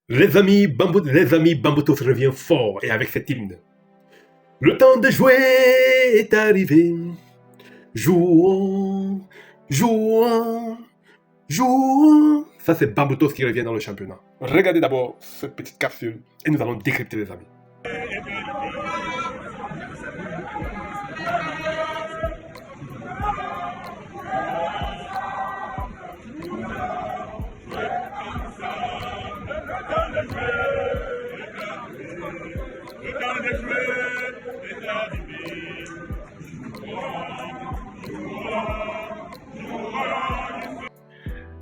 Les amis, Bambutos revient fort et avec cet hymne. Le temps de jouer est arrivé. Jouons, jouons, jouons. Ça, c'est Bambutos qui revient dans le championnat. Regardez d'abord cette petite capsule et nous allons décrypter, les amis.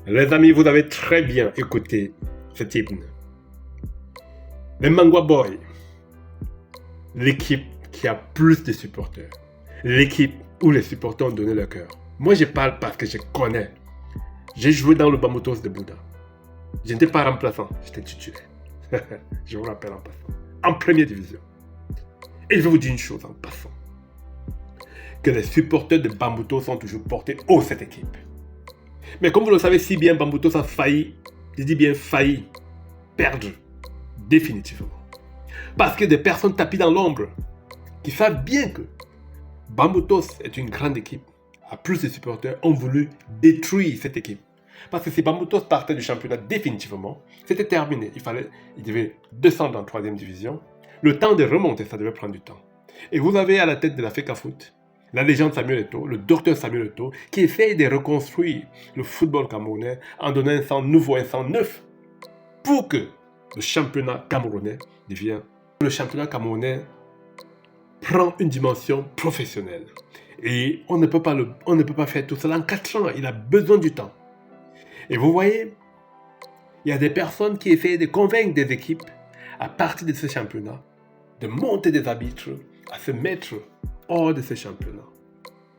Les amis, vous avez très bien écouté cet hymne. Les Mangwa Boys, l'équipe qui a plus de supporters, l'équipe où les supporters ont donné leur cœur. Moi, je parle parce que je connais. J'ai joué dans le Bambutos de Bouddha. Je n'étais pas remplaçant, j'étais titulaire. Je vous rappelle en passant. En première division. Et je vais vous dire une chose en passant. Que les supporters de Bambutos sont toujours portés haut cette équipe. Mais comme vous le savez si bien, Bambutos a failli, je dis bien failli, perdre définitivement. Parce que des personnes tapis dans l'ombre, qui savent bien que Bambutos est une grande équipe, a plus de supporters, ont voulu détruire cette équipe. Parce que si Bambutos partait du championnat définitivement, c'était terminé. Il devait descendre en 3e division. Le temps de remonter, ça devait prendre du temps. Et vous avez à la tête de la FECAFOOT la légende Samuel Eto'o, le docteur Samuel Eto'o, qui essaye de reconstruire le football camerounais en donnant un sang nouveau, un sang neuf, pour que le championnat camerounais devienne. Le championnat camerounais prend une dimension professionnelle. Et on ne peut pas faire tout cela en 4 ans. Il a besoin du temps. Et vous voyez, il y a des personnes qui essayent de convaincre des équipes, à partir de ce championnat, de monter des arbitres, à se mettre hors de ce championnat.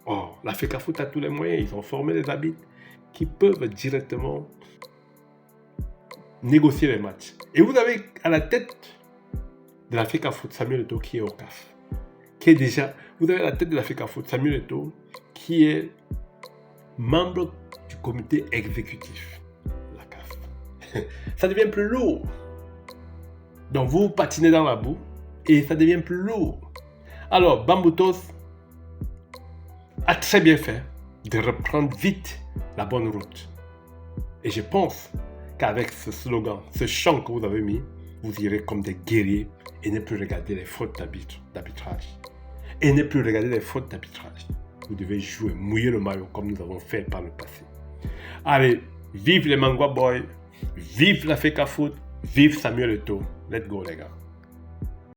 Or, la FECAFOOT a tous les moyens. Ils ont formé des arbitres qui peuvent directement négocier les matchs. Et vous avez à la tête de la FECAFOOT Samuel Eto'o qui est au CAF. Vous avez à la tête de la FECAFOOT Samuel Eto'o qui est membre du comité exécutif de la CAF. Ça devient plus lourd. Donc vous patinez dans la boue et ça devient plus lourd. Alors Bambutos a très bien fait de reprendre vite la bonne route. Et je pense qu'avec ce slogan, ce chant que vous avez mis, vous irez comme des guerriers et ne plus regarder les fautes d'arbitrage. Et ne plus regarder les fautes d'arbitrage. Vous devez jouer, mouiller le maillot comme nous avons fait par le passé. Allez, vive les Mangwa Boys, vive la FECAFOOT, vive Samuel Eto'o. Let's go les gars.